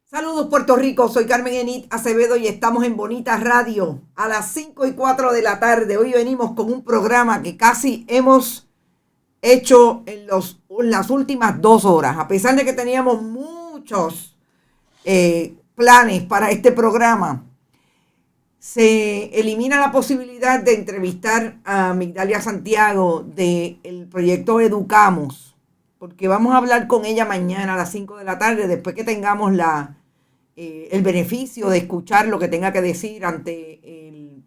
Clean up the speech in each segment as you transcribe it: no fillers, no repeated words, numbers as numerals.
Saludos Puerto Rico, soy Carmen Enit Acevedo y estamos en Bonita Radio a las 5:04 de la tarde. Hoy venimos con un programa que casi hemos hecho en las últimas 2 horas, a pesar de que teníamos muchos planes para este programa. Se elimina la posibilidad de entrevistar a Migdalia Santiago del proyecto Educamos, porque vamos a hablar con ella mañana a las 5 de la tarde, después que tengamos el beneficio de escuchar lo que tenga que decir ante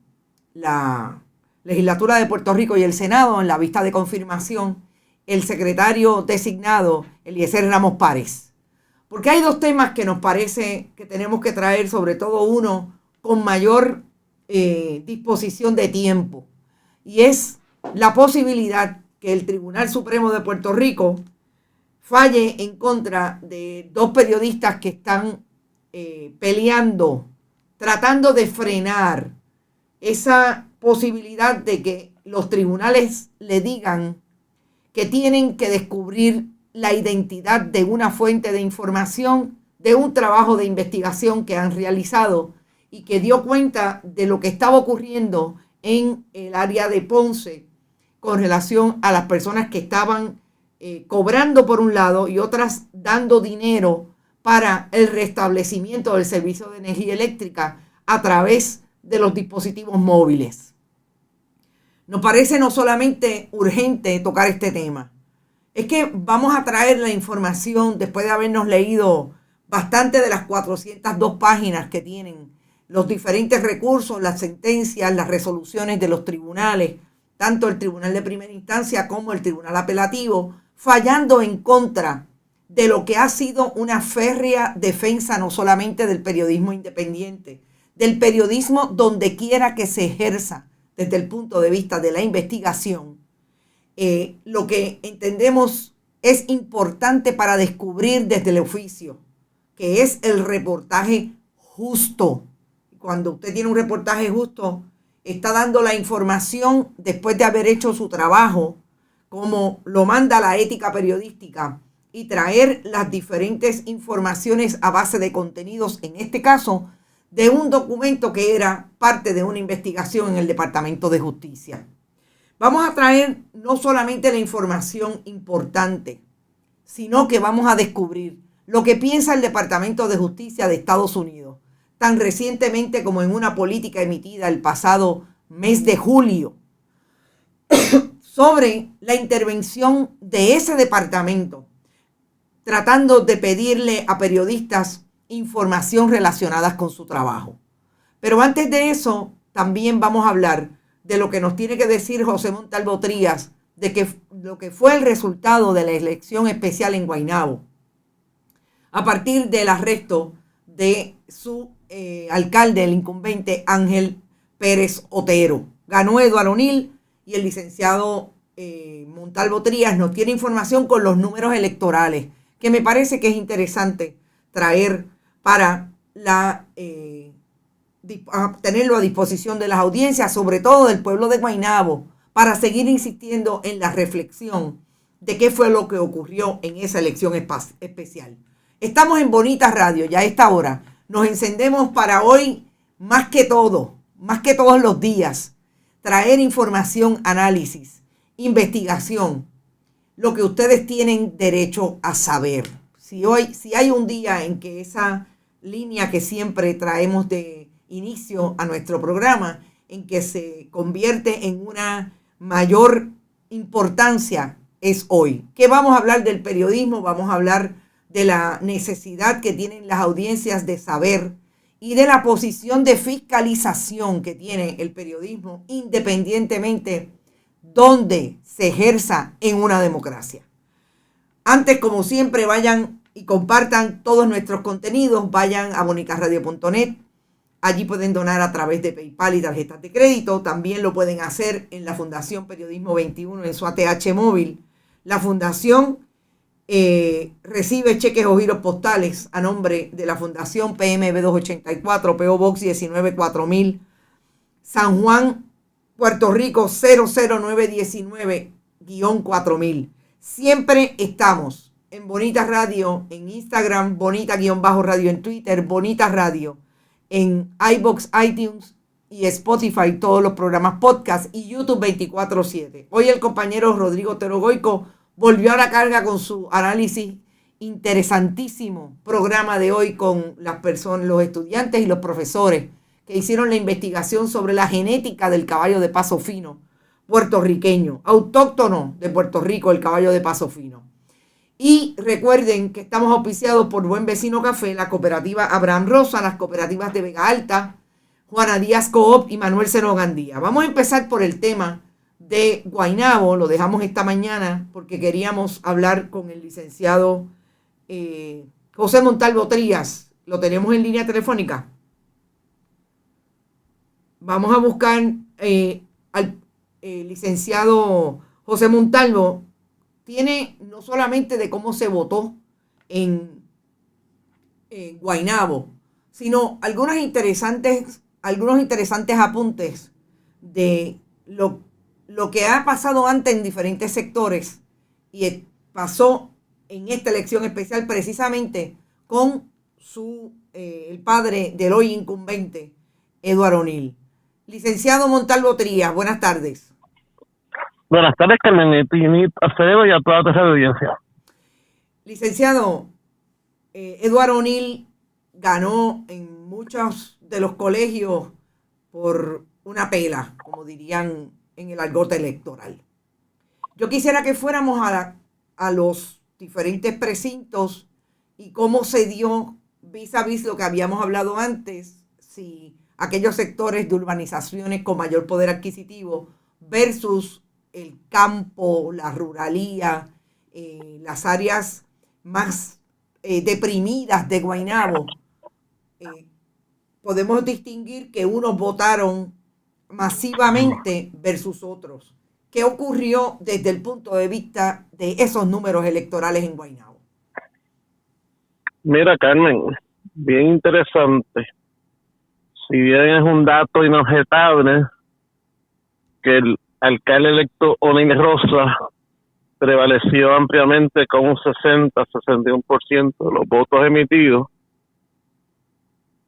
la legislatura de Puerto Rico y el Senado en la vista de confirmación, el secretario designado, Eliezer Ramos Párez. Porque hay dos temas que nos parece que tenemos que traer, sobre todo uno con mayor disposición de tiempo, y es la posibilidad que el Tribunal Supremo de Puerto Rico falle en contra de dos periodistas que están peleando, tratando de frenar esa posibilidad de que los tribunales le digan que tienen que descubrir la identidad de una fuente de información de un trabajo de investigación que han realizado y que dio cuenta de lo que estaba ocurriendo en el área de Ponce con relación a las personas que estaban cobrando por un lado y otras dando dinero para el restablecimiento del servicio de energía eléctrica a través de los dispositivos móviles. Nos parece no solamente urgente tocar este tema, es que vamos a traer la información después de habernos leído bastante de las 402 páginas que tienen los diferentes recursos, las sentencias, las resoluciones de los tribunales, tanto el Tribunal de Primera Instancia como el Tribunal Apelativo, fallando en contra de lo que ha sido una férrea defensa no solamente del periodismo independiente, del periodismo donde quiera que se ejerza desde el punto de vista de la investigación. Lo que entendemos es importante para descubrir desde el oficio, que es el reportaje justo. Cuando usted tiene un reportaje justo, está dando la información después de haber hecho su trabajo, como lo manda la ética periodística, y traer las diferentes informaciones a base de contenidos, en este caso, de un documento que era parte de una investigación en el Departamento de Justicia. Vamos a traer no solamente la información importante, sino que vamos a descubrir lo que piensa el Departamento de Justicia de Estados Unidos, tan recientemente como en una política emitida el pasado mes de julio, sobre la intervención de ese departamento, tratando de pedirle a periodistas información relacionada con su trabajo. Pero antes de eso, también vamos a hablar de lo que nos tiene que decir José Montalvo Trías, de lo que fue el resultado de la elección especial en Guaynabo, a partir del arresto de su alcalde, el incumbente Ángel Pérez Otero. Ganó Eduardo O'Neill y el licenciado Montalvo Trías nos tiene información con los números electorales, que me parece que es interesante traer para tenerlo a disposición de las audiencias, sobre todo del pueblo de Guaynabo, para seguir insistiendo en la reflexión de qué fue lo que ocurrió en esa elección especial. Estamos en Bonita Radio, ya a esta hora. Nos encendemos para hoy, más que todos los días, traer información, análisis, investigación, lo que ustedes tienen derecho a saber. Si hay un día en que esa línea que siempre traemos de inicio a nuestro programa, en que se convierte en una mayor importancia, es hoy. ¿Qué vamos a hablar del periodismo? Vamos a hablar de la necesidad que tienen las audiencias de saber y de la posición de fiscalización que tiene el periodismo, independientemente donde se ejerza en una democracia. Antes, como siempre, vayan y compartan todos nuestros contenidos, vayan a bonicarradio.net. Allí pueden donar a través de PayPal y tarjetas de crédito. También lo pueden hacer en la Fundación Periodismo 21 en su ATH móvil. La Fundación recibe cheques o giros postales a nombre de la Fundación PMB 284, PO Box 194000, San Juan, Puerto Rico 00919-4000. Siempre estamos en Bonita Radio, en Instagram, Bonita-Radio en Twitter, Bonita Radio, en iVoox, iTunes y Spotify, todos los programas podcast y YouTube 24/7. Hoy el compañero Rodrigo Otero Goico volvió a la carga con su análisis interesantísimo programa de hoy con las personas, los estudiantes y los profesores que hicieron la investigación sobre la genética del caballo de paso fino puertorriqueño, autóctono de Puerto Rico, el caballo de paso fino. Y recuerden que estamos auspiciados por Buen Vecino Café, la cooperativa Abraham Rosa, las cooperativas de Vega Alta, Juana Díaz Coop y Manuel Seno Gandía. Vamos a empezar por el tema de Guaynabo, lo dejamos esta mañana porque queríamos hablar con el licenciado José Montalvo Trías. Lo tenemos en línea telefónica. Vamos a buscar al licenciado José Montalvo. Tiene no solamente de cómo se votó en Guaynabo, sino algunos interesantes apuntes de lo que ha pasado antes en diferentes sectores y pasó en esta elección especial precisamente con el padre del hoy incumbente, Eduardo O'Neill. Licenciado Montalvo Trías, buenas tardes. Buenas tardes, Carmen Acevedo y a toda tu audiencia. Licenciado, Eduardo O'Neill ganó en muchos de los colegios por una pela, como dirían en el argot electoral. Yo quisiera que fuéramos a los diferentes precintos y cómo se dio vis a vis lo que habíamos hablado antes, si aquellos sectores de urbanizaciones con mayor poder adquisitivo versus el campo, la ruralía, las áreas más deprimidas de Guaynabo. Podemos distinguir que unos votaron masivamente versus otros. ¿Qué ocurrió desde el punto de vista de esos números electorales en Guaynabo? Mira, Carmen, bien interesante. Si bien es un dato inobjetable que el alcalde electo O'Neill Rosa prevaleció ampliamente con un 60-61% de los votos emitidos,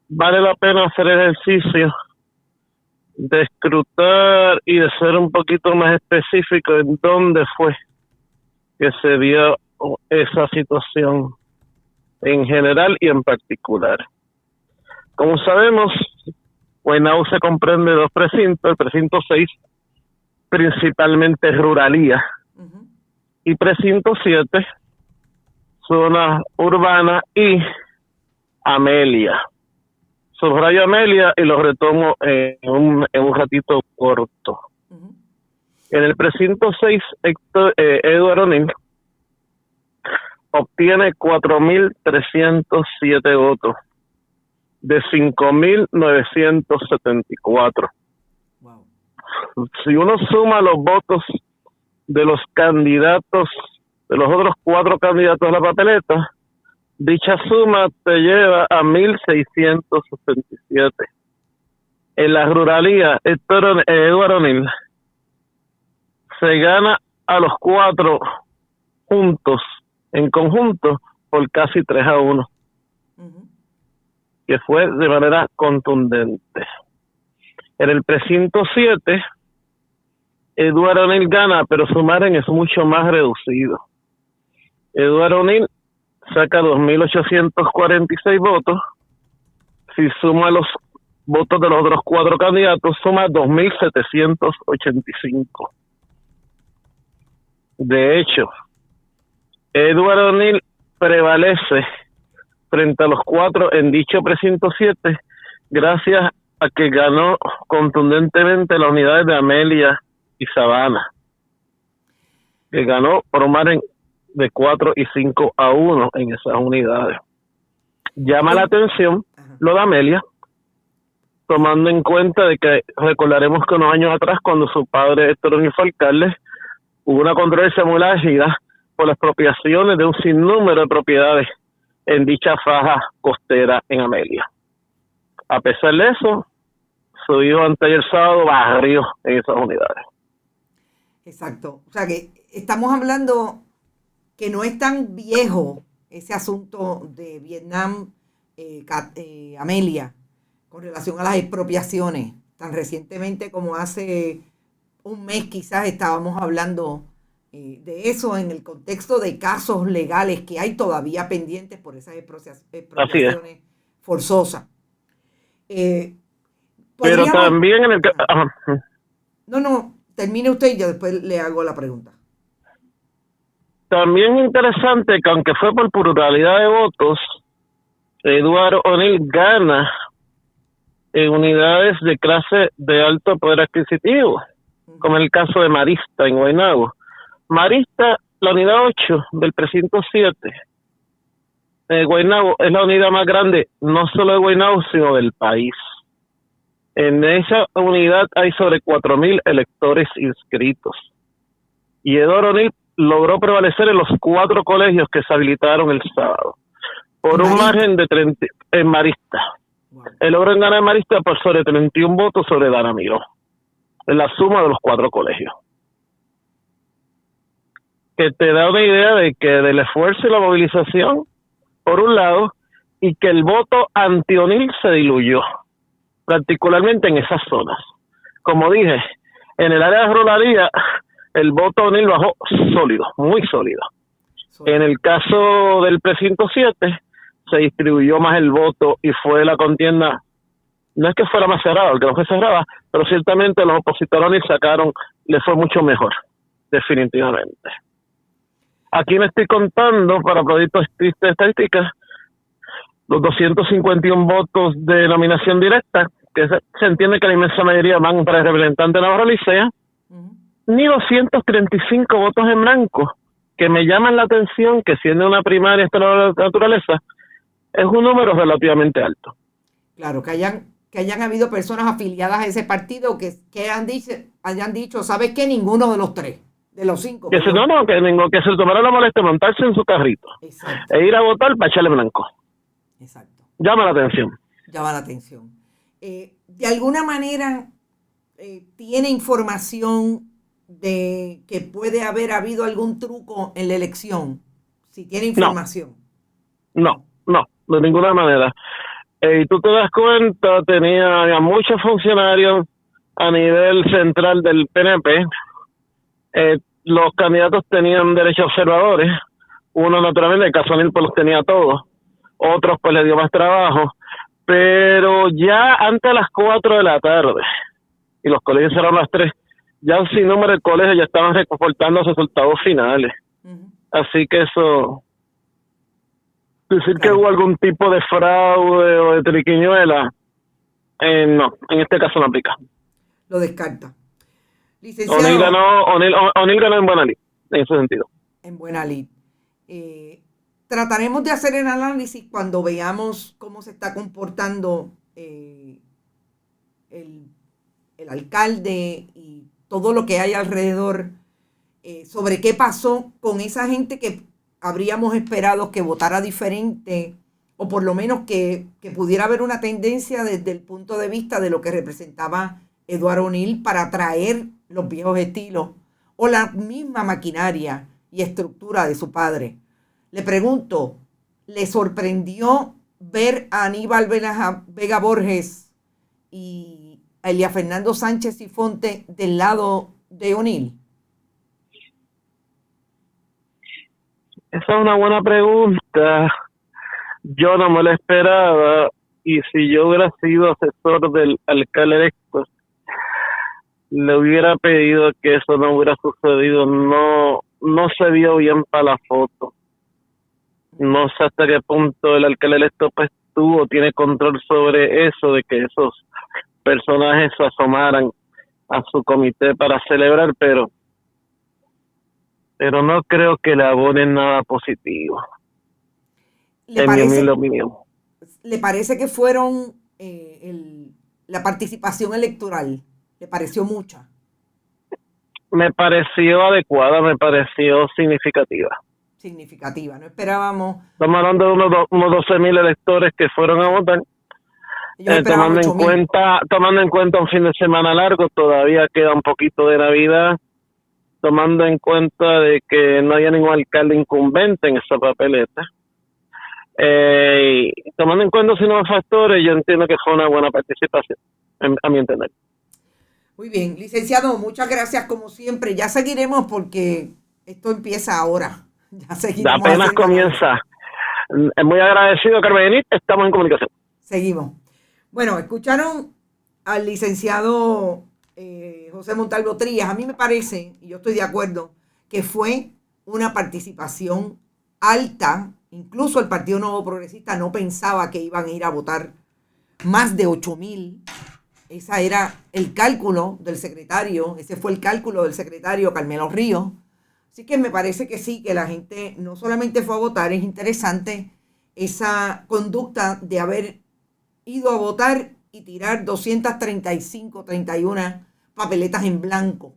vale la pena hacer el ejercicio de escrutar y de ser un poquito más específico en dónde fue que se dio esa situación en general y en particular. Como sabemos, Guaynabo se comprende de dos precintos, el precinto 6, principalmente ruralía, y precinto 7, zona urbana y Amelia. Subrayo Amelia y lo retomo en un ratito corto. En el precinto 6, Eduardo O'Neill obtiene 4.307 votos de 5.974. Wow. Si uno suma los votos de los candidatos, de los otros 4 candidatos a la papeleta, dicha suma te lleva a 1.667. En la ruralía, Eduardo O'Neill se gana a los 4 juntos, en conjunto, por casi 3-1. Que fue de manera contundente. En el precinto 7, Eduardo O'Neill gana, pero su margen es mucho más reducido. Eduardo O'Neill saca 2.846 votos. Si suma los votos de los otros 4 candidatos, suma 2.785. De hecho, Eduardo O'Neill prevalece frente a los 4 en dicho precinto 7, gracias a que ganó contundentemente las unidades de Amelia y Sabana, que ganó por un margen de 4 y 5-1 en esas unidades. Llama la atención lo de Amelia, tomando en cuenta de que recordaremos que unos años atrás, cuando su padre Héctor O'Neill fue alcalde, hubo una controversia muy álgida por las expropiaciones de un sinnúmero de propiedades en dicha faja costera en Amelia. A pesar de eso, su hijo anteayer sábado barrió en esas unidades. Exacto. O sea que estamos hablando que no es tan viejo ese asunto de Vietnam, Amelia, con relación a las expropiaciones. Tan recientemente como hace un mes quizás estábamos hablando de eso en el contexto de casos legales que hay todavía pendientes por esas expropiaciones forzosas. Pero también en el... No, termine usted y yo después le hago la pregunta. También interesante que aunque fue por pluralidad de votos, Edward O'Neill gana en unidades de clase de alto poder adquisitivo, como en el caso de Marista en Guaynabo. Marista, la unidad 8 del precinto 7 de Guaynabo, es la unidad más grande, no solo de Guaynabo, sino del país. En esa unidad hay sobre 4,000 electores inscritos. Y Edward O'Neill logró prevalecer en los 4 colegios que se habilitaron el sábado, por un margen de 30 en Marista. Wow. Él logró ganar en Marista por sobre 31 votos sobre Dana Miró, en la suma de los 4 colegios. Que te da una idea de que del esfuerzo y la movilización, por un lado, y que el voto anti-O'Neill se diluyó, particularmente en esas zonas. Como dije, en el área de ruralidad, el voto O'Neill bajó sólido, muy sólido. En el caso del precinto 7, se distribuyó más el voto y fue la contienda, no es que fuera más cerrada, porque no fue cerrada, pero ciertamente los opositores O'Neill sacaron, le fue mucho mejor, definitivamente. Aquí me estoy contando, para proyectos de estadísticas, los 251 votos de nominación directa, que se entiende que la inmensa mayoría van para el representante de Navarro Licea, ni 235 votos en blanco, que me llaman la atención, que siendo una primaria esta naturaleza, es un número relativamente alto. Claro, que hayan habido personas afiliadas a ese partido que hayan dicho, ¿sabes qué? Ninguno de los 3, de los 5. Que se tomara la molestia de montarse en su carrito. Exacto. E ir a votar para echarle blanco. Exacto. Llama la atención. De alguna manera, ¿tiene información de que puede haber habido algún truco en la elección? Si tiene información. No, de ninguna manera. Y tú te das cuenta, tenía muchos funcionarios a nivel central del PNP. Los candidatos tenían derechos observadores. Uno, naturalmente, el caso O'Neill, pues los tenía todos. Otros, pues le dio más trabajo. Pero ya antes de las 4 de la tarde, y los colegios cerraron a las 3, ya un sinnúmero de colegios ya estaban reportando los resultados finales. Así que eso, decir que hubo algún tipo de fraude o de triquiñuela, no, en este caso no aplica. Lo descarta. Licenciado, O'Neill ganó en buena lid, en ese sentido. En buena lid. Trataremos de hacer el análisis cuando veamos cómo se está comportando el alcalde y todo lo que hay alrededor, sobre qué pasó con esa gente que habríamos esperado que votara diferente, o por lo menos que pudiera haber una tendencia desde el punto de vista de lo que representaba Edward O'Neill para traer los viejos estilos o la misma maquinaria y estructura de su padre. Le pregunto, ¿le sorprendió ver a Aníbal Vega Borges y a Elia Fernando Sánchez y Fonte del lado de O'Neill? Esa es una buena pregunta. Yo no me la esperaba, y si yo hubiera sido asesor del alcalde electo, le hubiera pedido que eso no hubiera sucedido. No se vio bien para la foto. No sé hasta qué punto el alcalde electo pues tiene control sobre eso, de que esos personajes se asomaran a su comité para celebrar, pero no creo que le abonen nada positivo, en mi humilde opinión. ¿Le parece que fueron la participación electoral? ¿Le pareció mucha? Me pareció adecuada, me pareció significativa. No esperábamos. Estamos hablando de unos 12,000 electores que fueron a votar. Tomando en cuenta un fin de semana largo, todavía queda un poquito de Navidad. tomando en cuenta de que no había ningún alcalde incumbente en esa papeleta. Tomando en cuenta esos nuevos factores, yo entiendo que fue una buena participación, a mi entender. Muy bien, licenciado, muchas gracias como siempre. Ya seguiremos porque esto empieza ahora. Ya seguiremos. Apenas comienza. Muy agradecido, Carmenit. Estamos en comunicación. Seguimos. Bueno, escucharon al licenciado José Montalvo Trías. A mí me parece, y yo estoy de acuerdo, que fue una participación alta. Incluso el Partido Nuevo Progresista no pensaba que iban a ir a votar más de 8,000. Ese era el cálculo del secretario, ese fue el cálculo del secretario Carmelo Ríos. Así que me parece que sí, que la gente no solamente fue a votar, es interesante esa conducta de haber ido a votar y tirar 235, 31 papeletas en blanco,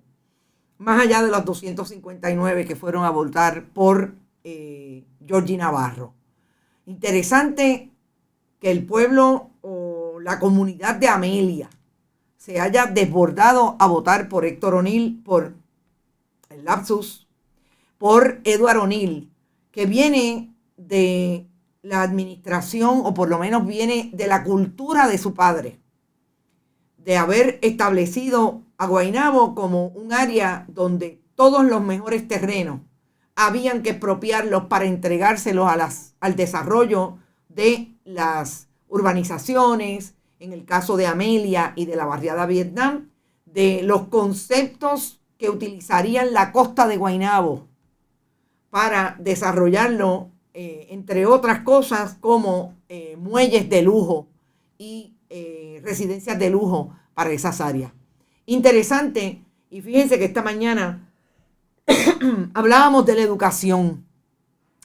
más allá de los 259 que fueron a votar por Georgie Navarro. Interesante que el pueblo o la comunidad de Amelia se haya desbordado a votar por Héctor O'Neill, por el lapsus, por Edward O'Neill, que viene de la administración, o por lo menos viene de la cultura de su padre, de haber establecido a Guaynabo como un área donde todos los mejores terrenos habían que expropiarlos para entregárselos al desarrollo de las urbanizaciones, en el caso de Amelia y de la barriada Vietnam, de los conceptos que utilizarían la costa de Guaynabo para desarrollarlo, entre otras cosas, como muelles de lujo y residencias de lujo para esas áreas. Interesante, y fíjense que esta mañana hablábamos de la educación,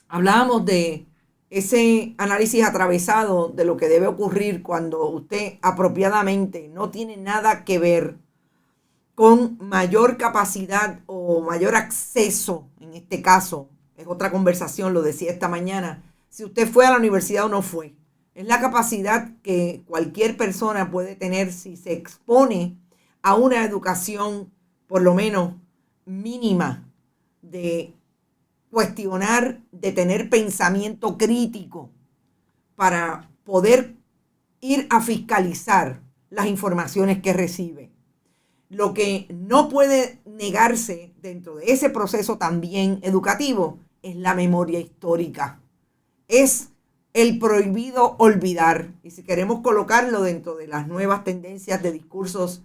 hablábamos de ese análisis atravesado de lo que debe ocurrir cuando usted apropiadamente no tiene nada que ver con mayor capacidad o mayor acceso, en este caso, es otra conversación, lo decía esta mañana, si usted fue a la universidad o no fue. Es la capacidad que cualquier persona puede tener si se expone a una educación, por lo menos mínima, de cuestionar, de tener pensamiento crítico para poder ir a fiscalizar las informaciones que recibe. Lo que no puede negarse dentro de ese proceso también educativo es la memoria histórica. Es el prohibido olvidar. Y si queremos colocarlo dentro de las nuevas tendencias de discursos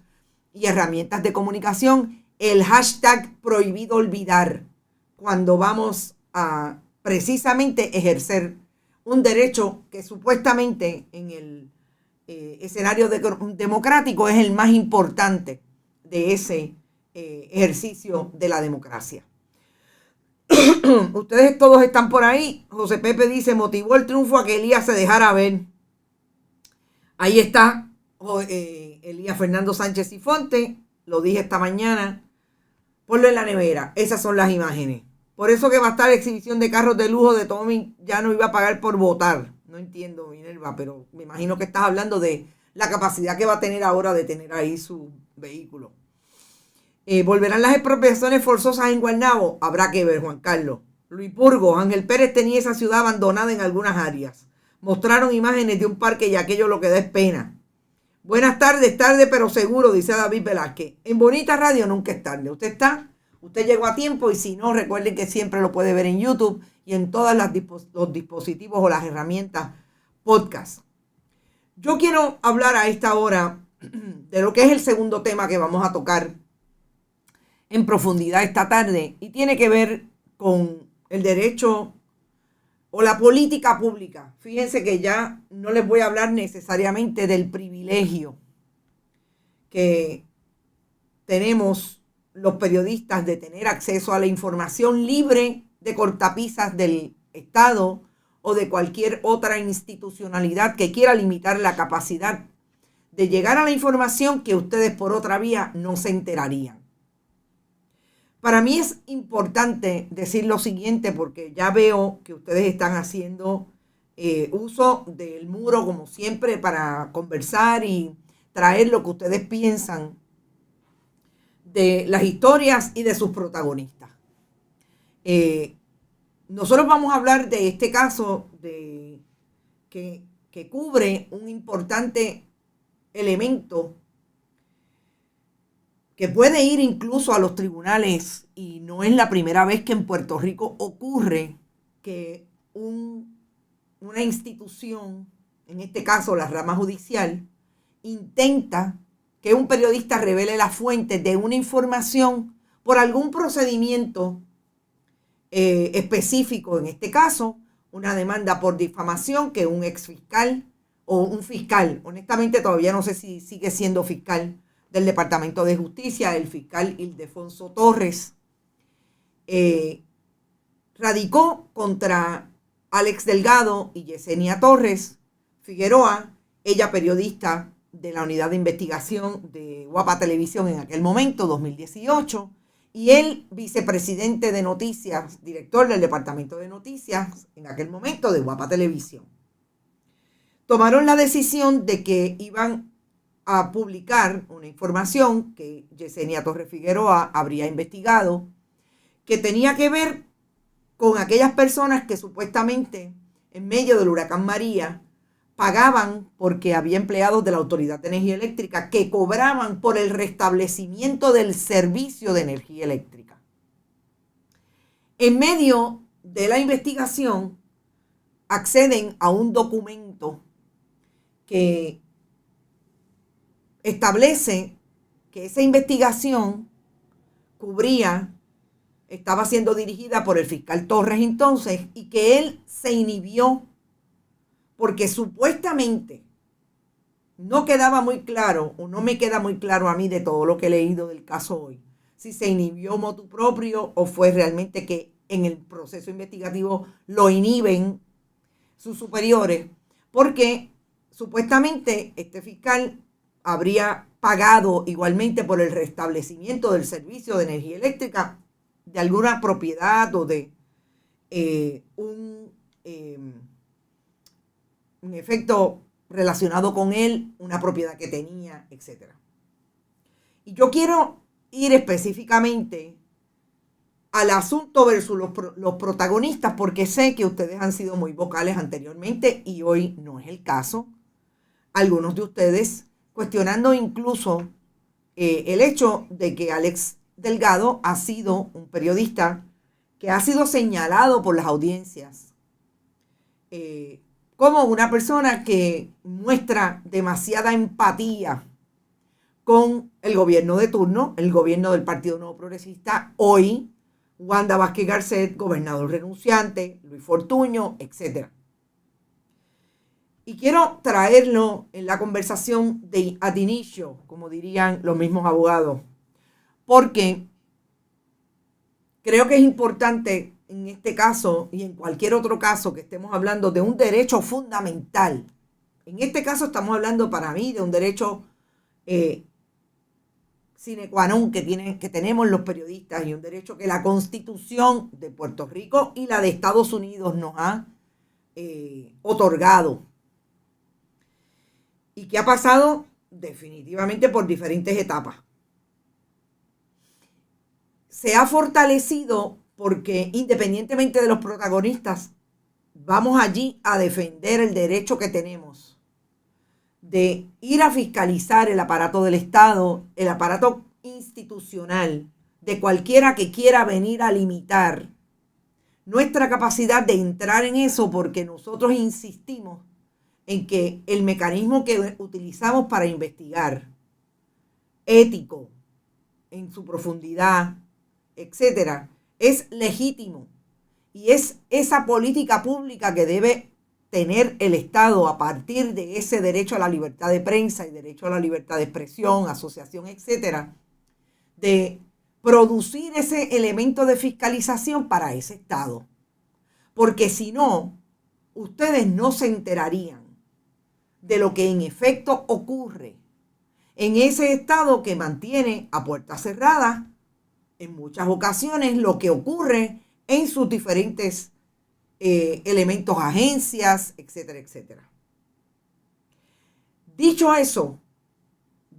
y herramientas de comunicación, el hashtag prohibido olvidar, cuando vamos a precisamente ejercer un derecho que supuestamente en el escenario democrático es el más importante de ese ejercicio de la democracia. Ustedes todos están por ahí. José Pepe dice, motivó el triunfo a que Elías se dejara ver. Ahí está Elías Fernando Sánchez y Fonte, lo dije esta mañana. Ponlo en la nevera, esas son las imágenes. Por eso que va a estar la exhibición de carros de lujo de Tommy, ya no iba a pagar por votar. No entiendo, Minerva, pero me imagino que estás hablando de la capacidad que va a tener ahora de tener ahí su vehículo. ¿Volverán las expropiaciones forzosas en Guaynabo? Habrá que ver, Juan Carlos. Luis Burgos, Ángel Pérez tenía esa ciudad abandonada en algunas áreas. Mostraron imágenes de un parque y aquello lo que da es pena. Buenas tardes, tarde pero seguro, dice David Velázquez. En Bonita Radio nunca es tarde. Usted está, usted llegó a tiempo, y si no, recuerden que siempre lo puede ver en YouTube y en todos los dispositivos o las herramientas podcast. Yo quiero hablar a esta hora de lo que es el segundo tema que vamos a tocar en profundidad esta tarde, y tiene que ver con el derecho o la política pública. Fíjense que ya no les voy a hablar necesariamente del privilegio que tenemos los periodistas de tener acceso a la información libre de cortapisas del Estado o de cualquier otra institucionalidad que quiera limitar la capacidad de llegar a la información que ustedes por otra vía no se enterarían. Para mí es importante decir lo siguiente, porque ya veo que ustedes están haciendo uso del muro como siempre para conversar y traer lo que ustedes piensan de las historias y de sus protagonistas. Nosotros vamos a hablar de este caso que cubre un importante elemento que puede ir incluso a los tribunales, y no es la primera vez que en Puerto Rico ocurre que una institución, en este caso la rama judicial, intenta que un periodista revele la fuente de una información por algún procedimiento específico. En este caso, una demanda por difamación que un exfiscal o un fiscal, honestamente todavía no sé si sigue siendo fiscal del Departamento de Justicia, el fiscal Ildefonso Torres, radicó contra Alex Delgado y Yesenia Torres Figueroa, ella periodista de la unidad de investigación de Guapa Televisión en aquel momento, 2018, y él vicepresidente de noticias, director del departamento de noticias en aquel momento de Guapa Televisión. Tomaron la decisión de que iban a publicar una información que Yesenia Torres Figueroa habría investigado, que tenía que ver con aquellas personas que supuestamente en medio del huracán María pagaban porque había empleados de la Autoridad de Energía Eléctrica que cobraban por el restablecimiento del servicio de energía eléctrica. En medio de la investigación acceden a un documento que establece que esa investigación estaba siendo dirigida por el fiscal Torres entonces, y que él se inhibió porque supuestamente no quedaba muy claro, o no me queda muy claro a mí de todo lo que he leído del caso hoy, si se inhibió motu propio o fue realmente que en el proceso investigativo lo inhiben sus superiores, porque supuestamente este fiscal habría pagado igualmente por el restablecimiento del servicio de energía eléctrica de alguna propiedad o de un efecto relacionado con él, una propiedad que tenía, etc. Y yo quiero ir específicamente al asunto versus los protagonistas, porque sé que ustedes han sido muy vocales anteriormente y hoy no es el caso. Algunos de ustedes cuestionando incluso el hecho de que Alex Delgado ha sido un periodista que ha sido señalado por las audiencias como una persona que muestra demasiada empatía con el gobierno de turno, el gobierno del Partido Nuevo Progresista, hoy Wanda Vázquez Garcet, gobernador renunciante, Luis Fortuño, etc. Y quiero traerlo en la conversación de ad inicio, como dirían los mismos abogados, porque creo que es importante en este caso y en cualquier otro caso que estemos hablando de un derecho fundamental. En este caso estamos hablando para mí de un derecho sine qua non que tenemos los periodistas y un derecho que la Constitución de Puerto Rico y la de Estados Unidos nos ha otorgado. Y que ha pasado definitivamente por diferentes etapas. Se ha fortalecido porque independientemente de los protagonistas, vamos allí a defender el derecho que tenemos de ir a fiscalizar el aparato del Estado, el aparato institucional, de cualquiera que quiera venir a limitar nuestra capacidad de entrar en eso, porque nosotros insistimos en que el mecanismo que utilizamos para investigar, ético, en su profundidad, etcétera, es legítimo. Y es esa política pública que debe tener el Estado a partir de ese derecho a la libertad de prensa y derecho a la libertad de expresión, asociación, etcétera, de producir ese elemento de fiscalización para ese Estado. Porque si no, ustedes no se enterarían de lo que en efecto ocurre en ese Estado que mantiene a puertas cerradas en muchas ocasiones lo que ocurre en sus diferentes elementos, agencias, etcétera, etcétera. Dicho eso,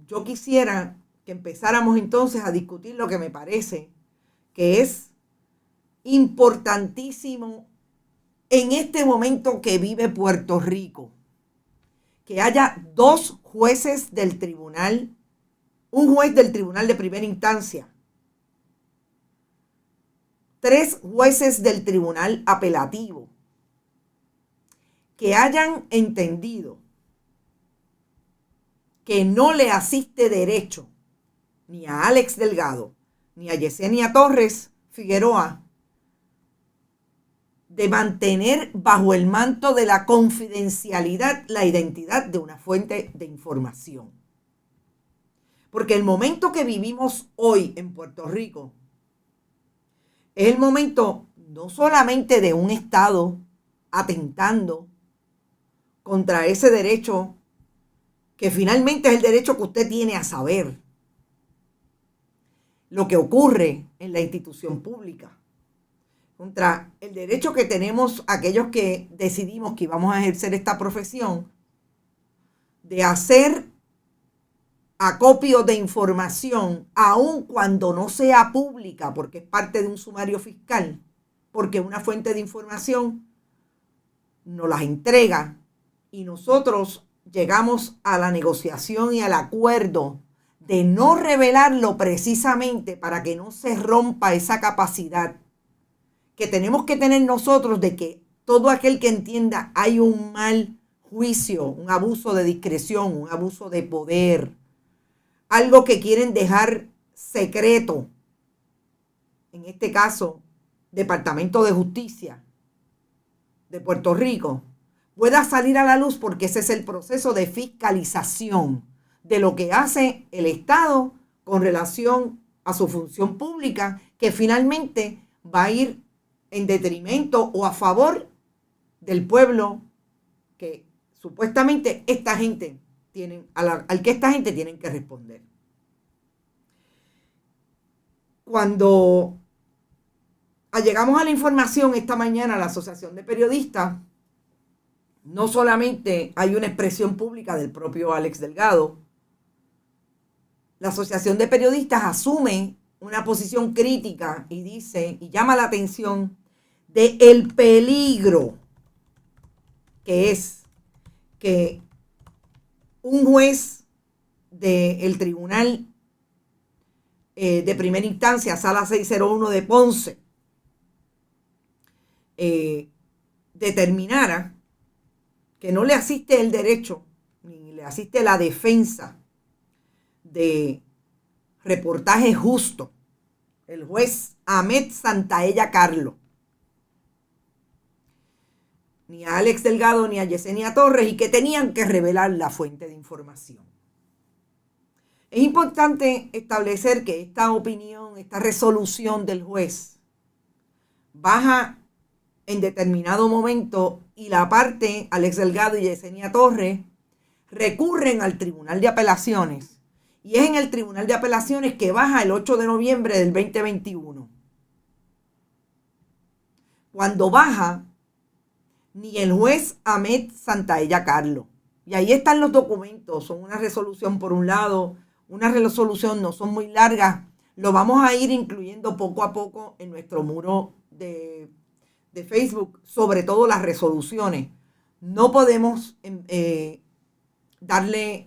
yo quisiera que empezáramos entonces a discutir lo que me parece que es importantísimo en este momento que vive Puerto Rico. Que haya 2 jueces del tribunal, un juez del tribunal de primera instancia, 3 jueces del tribunal apelativo, que hayan entendido que no le asiste derecho ni a Alex Delgado ni a Yesenia Torres Figueroa de mantener bajo el manto de la confidencialidad la identidad de una fuente de información. Porque el momento que vivimos hoy en Puerto Rico es el momento no solamente de un Estado atentando contra ese derecho que finalmente es el derecho que usted tiene a saber lo que ocurre en la institución pública, contra el derecho que tenemos aquellos que decidimos que íbamos a ejercer esta profesión de hacer acopio de información, aun cuando no sea pública, porque es parte de un sumario fiscal, porque una fuente de información nos las entrega y nosotros llegamos a la negociación y al acuerdo de no revelarlo precisamente para que no se rompa esa capacidad que tenemos que tener nosotros de que todo aquel que entienda hay un mal juicio, un abuso de discreción, un abuso de poder, algo que quieren dejar secreto, en este caso, Departamento de Justicia de Puerto Rico, pueda salir a la luz, porque ese es el proceso de fiscalización de lo que hace el Estado con relación a su función pública, que finalmente va a ir en detrimento o a favor del pueblo que supuestamente esta gente tienen, al que esta gente tienen que responder. Cuando llegamos a la información esta mañana, la Asociación de Periodistas, no solamente hay una expresión pública del propio Alex Delgado, la Asociación de Periodistas asume una posición crítica y dice, y llama la atención de el peligro que es que un juez del tribunal de primera instancia, Sala 601 de Ponce, determinara que no le asiste el derecho ni le asiste la defensa de reportaje justo, el juez Ahmed Santaella Carlo, ni a Alex Delgado ni a Yesenia Torres, y que tenían que revelar la fuente de información. Es importante establecer que esta opinión, esta resolución del juez baja en determinado momento y la parte, Alex Delgado y Yesenia Torres, recurren al Tribunal de Apelaciones. Y es en el Tribunal de Apelaciones que baja el 8 de noviembre del 2021. Cuando baja, ni el juez Ahmed Santaella Carlo. Y ahí están los documentos. Son una resolución por un lado, una resolución, no son muy largas. Lo vamos a ir incluyendo poco a poco en nuestro muro de Facebook, sobre todo las resoluciones. No podemos darle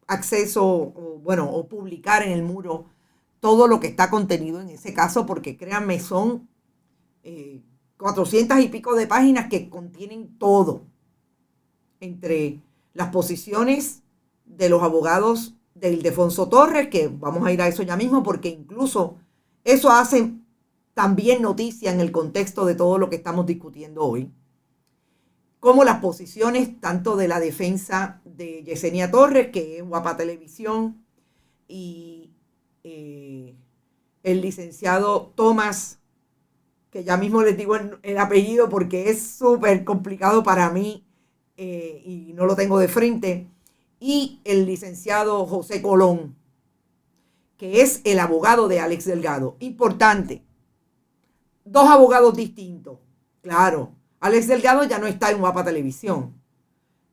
acceso o publicar en el muro todo lo que está contenido en ese caso, porque créanme, son 400 y pico de páginas que contienen todo, entre las posiciones de los abogados de Ildefonso Torres, que vamos a ir a eso ya mismo, porque incluso eso hace también noticia en el contexto de todo lo que estamos discutiendo hoy, como las posiciones tanto de la defensa de Yesenia Torres, que es Guapa Televisión, y el licenciado Tomás, que ya mismo les digo el apellido porque es súper complicado para mí y no lo tengo de frente, y el licenciado José Colón, que es el abogado de Alex Delgado. Importante, 2 abogados distintos, claro. Alex Delgado ya no está en Guapa Televisión.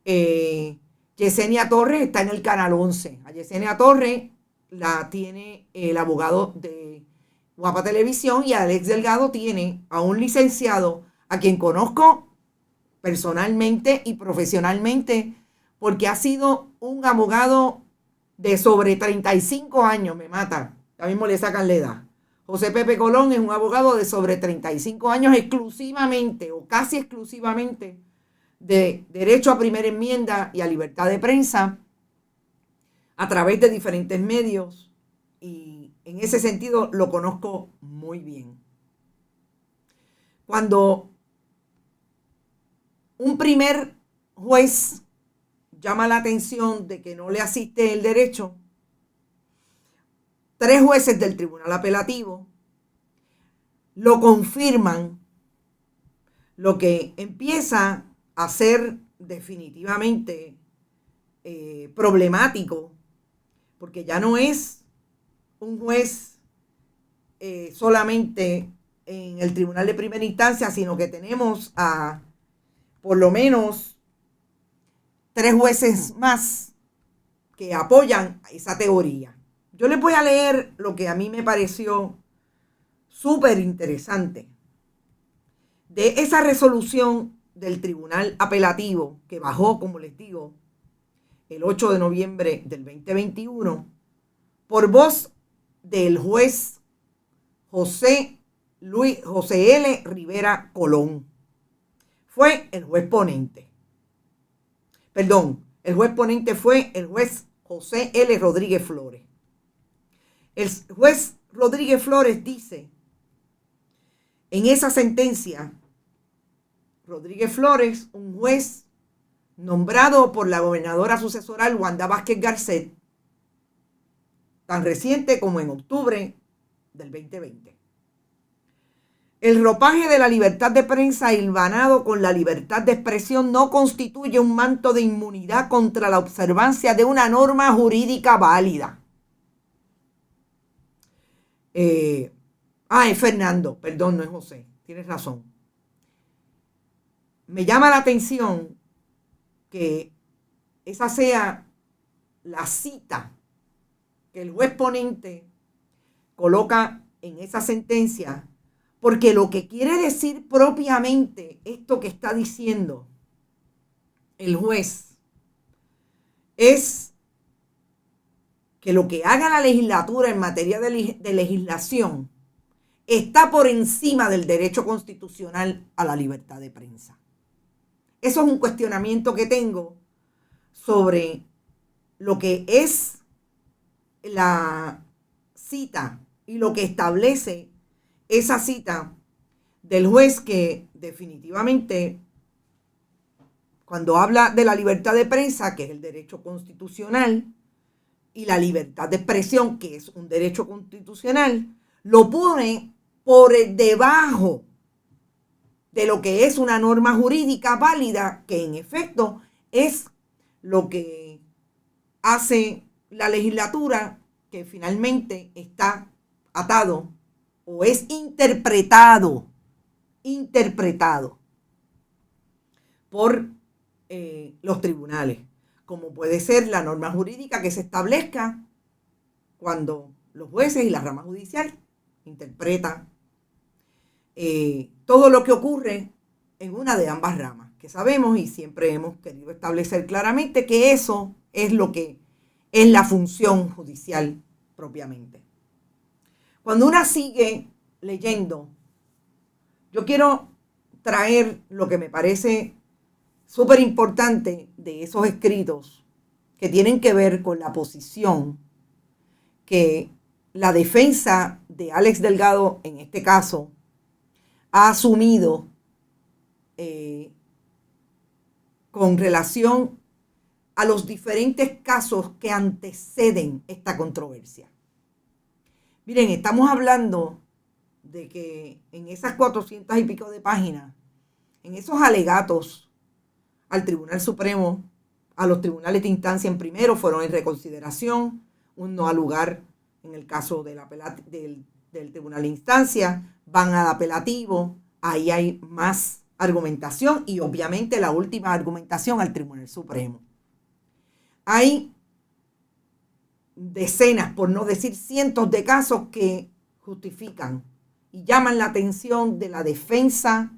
Yesenia Torres está en el Canal 11. A Yesenia Torres la tiene el abogado de Guapa Televisión, y Alex Delgado tiene a un licenciado a quien conozco personalmente y profesionalmente, porque ha sido un abogado de sobre 35 años, me mata, ya mismo le sacan la edad. José Pepe Colón es un abogado de sobre 35 años exclusivamente o casi exclusivamente de derecho a primera enmienda y a libertad de prensa a través de diferentes medios, y en ese sentido lo conozco muy bien. Cuando un primer juez llama la atención de que no le asiste el derecho, 3 jueces del Tribunal Apelativo lo confirman, lo que empieza a ser definitivamente problemático, porque ya no es un juez solamente en el Tribunal de Primera Instancia, sino que tenemos a por lo menos 3 jueces más que apoyan esa teoría. Yo les voy a leer lo que a mí me pareció súper interesante de esa resolución del Tribunal Apelativo que bajó, como les digo, el 8 de noviembre del 2021 por voz del juez José L. Rivera Colón. Fue el juez ponente. El juez ponente fue el juez José L. Rodríguez Flores. El juez Rodríguez Flores dice en esa sentencia, Rodríguez Flores, un juez nombrado por la gobernadora sucesoral Wanda Vázquez Garcet, tan reciente como en octubre del 2020. El ropaje de la libertad de prensa hilvanado con la libertad de expresión no constituye un manto de inmunidad contra la observancia de una norma jurídica válida. Es Fernando, perdón, no es José, tienes razón. Me llama la atención que esa sea la cita que el juez ponente coloca en esa sentencia, porque lo que quiere decir propiamente esto que está diciendo el juez es que lo que haga la legislatura en materia de legislación está por encima del derecho constitucional a la libertad de prensa. Eso es un cuestionamiento que tengo sobre lo que es la cita y lo que establece esa cita del juez, que definitivamente cuando habla de la libertad de prensa, que es el derecho constitucional, y la libertad de expresión, que es un derecho constitucional, lo pone por debajo de lo que es una norma jurídica válida, que en efecto es lo que hace la legislatura, que finalmente está atado o es interpretado por los tribunales, como puede ser la norma jurídica que se establezca cuando los jueces y la rama judicial interpretan todo lo que ocurre en una de ambas ramas, que sabemos y siempre hemos querido establecer claramente que eso es lo que es la función judicial propiamente. Cuando uno sigue leyendo, yo quiero traer lo que me parece súper importante de esos escritos que tienen que ver con la posición que la defensa de Alex Delgado, en este caso, ha asumido con relación a los diferentes casos que anteceden esta controversia. Miren, estamos hablando de que en esas 400 y pico de páginas, en esos alegatos al Tribunal Supremo, a los tribunales de instancia en primero, fueron en reconsideración, un no al lugar en el caso del Tribunal de Instancia, van al apelativo, ahí hay más argumentación y obviamente la última argumentación al Tribunal Supremo. Hay decenas, por no decir cientos de casos que justifican y llaman la atención de la defensa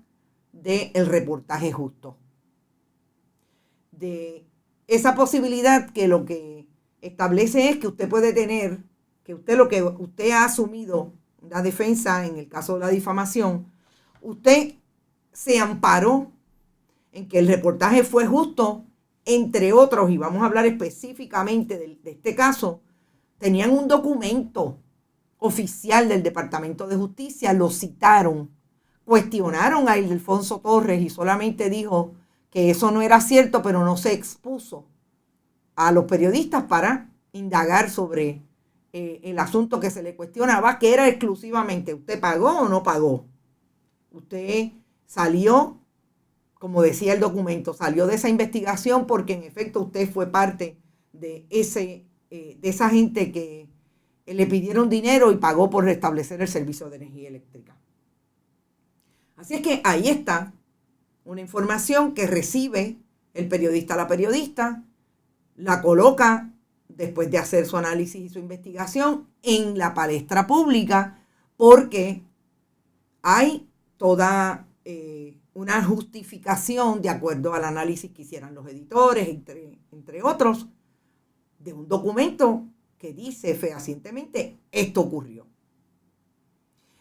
del reportaje justo. De esa posibilidad que lo que establece es que usted puede tener, que usted lo que usted ha asumido, la defensa en el caso de la difamación, usted se amparó en que el reportaje fue justo, entre otros, y vamos a hablar específicamente de este caso, tenían un documento oficial del Departamento de Justicia, lo citaron, cuestionaron a Ildefonso Torres y solamente dijo que eso no era cierto, pero no se expuso a los periodistas para indagar sobre el asunto que se le cuestionaba, que era exclusivamente, ¿usted pagó o no pagó? Usted salió, como decía el documento, salió de esa investigación porque en efecto usted fue parte de esa gente que le pidieron dinero y pagó por restablecer el servicio de energía eléctrica. Así es que ahí está una información que recibe el periodista, la periodista, la coloca después de hacer su análisis y su investigación en la palestra pública, porque hay toda una justificación de acuerdo al análisis que hicieran los editores, entre otros, de un documento que dice fehacientemente esto ocurrió.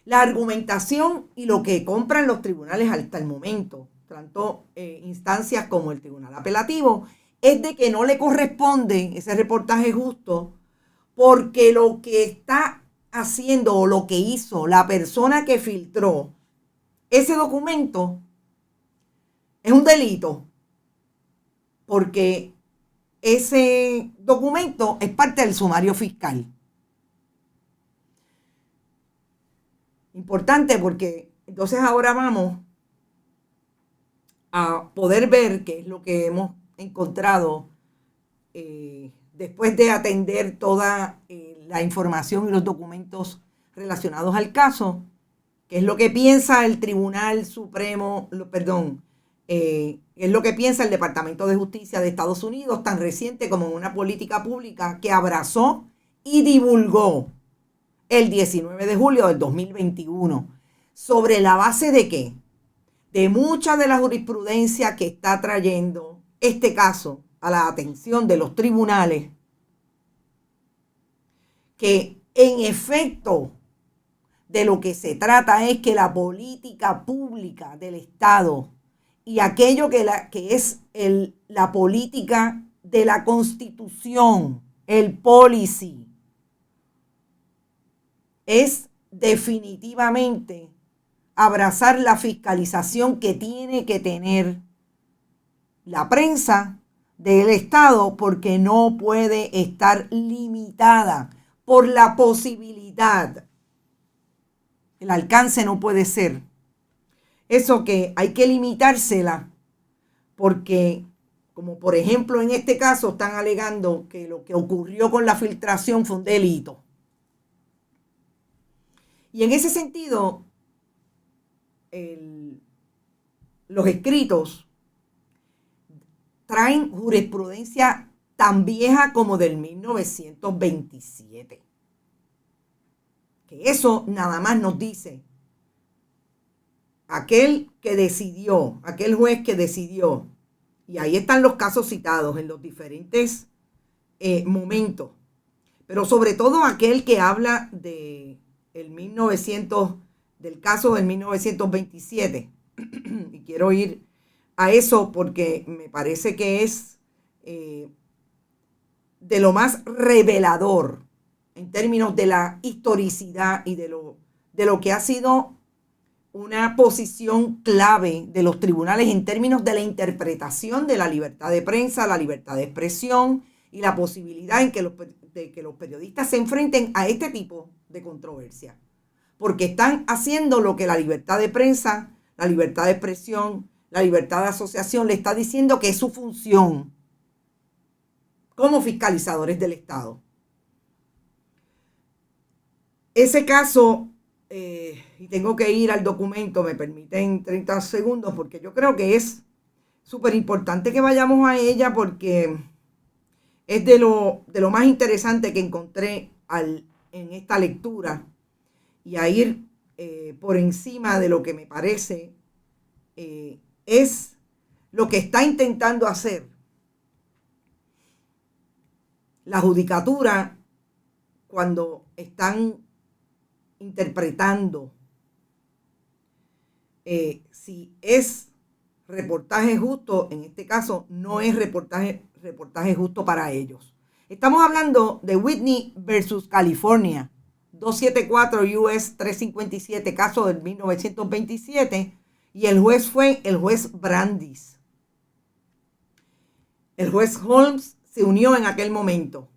La argumentación y lo que compran los tribunales hasta el momento, tanto instancias como el tribunal apelativo, es de que no le corresponde ese reportaje justo porque lo que está haciendo o lo que hizo la persona que filtró ese documento es un delito, porque ese documento es parte del sumario fiscal. Importante porque entonces ahora vamos a poder ver qué es lo que hemos encontrado después de atender toda la información y los documentos relacionados al caso, qué es lo que piensa el Tribunal Supremo, es lo que piensa el Departamento de Justicia de Estados Unidos, tan reciente como en una política pública que abrazó y divulgó el 19 de julio del 2021. ¿Sobre la base de qué? De mucha de la jurisprudencia que está trayendo este caso a la atención de los tribunales, que en efecto de lo que se trata es que la política pública del Estado y aquello que es la política de la Constitución, el policy, es definitivamente abrazar la fiscalización que tiene que tener la prensa del Estado, porque no puede estar limitada por la posibilidad. El alcance no puede ser eso, que hay que limitársela porque, como por ejemplo en este caso están alegando que lo que ocurrió con la filtración fue un delito. Y en ese sentido, los escritos traen jurisprudencia tan vieja como del 1927. Que eso nada más nos dice aquel juez que decidió, y ahí están los casos citados en los diferentes momentos, pero sobre todo aquel que habla del caso del 1927, y quiero ir a eso porque me parece que es de lo más revelador en términos de la historicidad y de lo que ha sido una posición clave de los tribunales en términos de la interpretación de la libertad de prensa, la libertad de expresión y la posibilidad de que los periodistas se enfrenten a este tipo de controversia. Porque están haciendo lo que la libertad de prensa, la libertad de expresión, la libertad de asociación le está diciendo que es su función como fiscalizadores del Estado. Ese caso, y tengo que ir al documento, me permiten 30 segundos, porque yo creo que es súper importante que vayamos a ella, porque es de lo más interesante que encontré en esta lectura, y a ir por encima de lo que me parece es lo que está intentando hacer la judicatura cuando están interpretando si es reportaje justo. En este caso no es reportaje justo para ellos. Estamos hablando de Whitney versus California, 274 US 357, caso del 1927, y el juez fue el juez Brandeis. El juez Holmes se unió en aquel momento.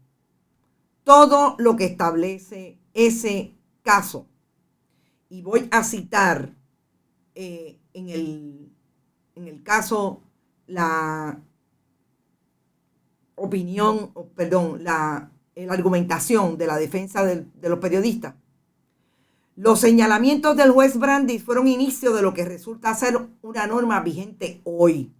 Todo lo que establece ese caso, y voy a citar en el caso la argumentación de la defensa de los periodistas. Los señalamientos del juez Brandeis fueron inicio de lo que resulta ser una norma vigente hoy.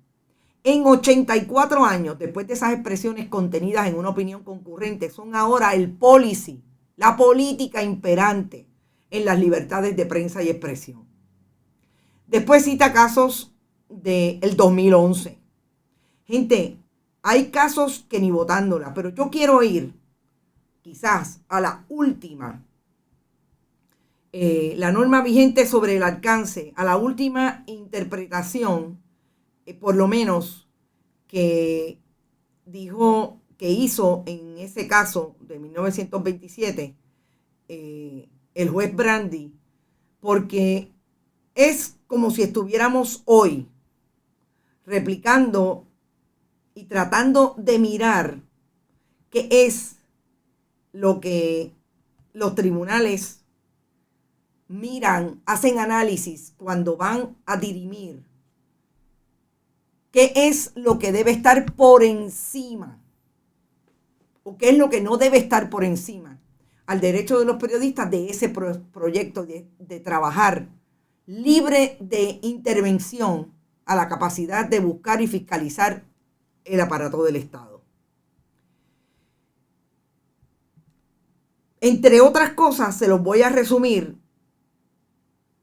En 84 años, después de esas expresiones contenidas en una opinión concurrente, son ahora el policy, la política imperante en las libertades de prensa y expresión. Después cita casos del 2011. Gente, hay casos que ni votándola, pero yo quiero ir quizás a la última, la norma vigente sobre el alcance, a la última interpretación, por lo menos, que hizo en ese caso de 1927 el juez Brandeis, porque es como si estuviéramos hoy replicando y tratando de mirar qué es lo que los tribunales miran, hacen análisis cuando van a dirimir qué es lo que debe estar por encima o qué es lo que no debe estar por encima al derecho de los periodistas de ese proyecto de trabajar libre de intervención a la capacidad de buscar y fiscalizar el aparato del Estado. Entre otras cosas, se los voy a resumir.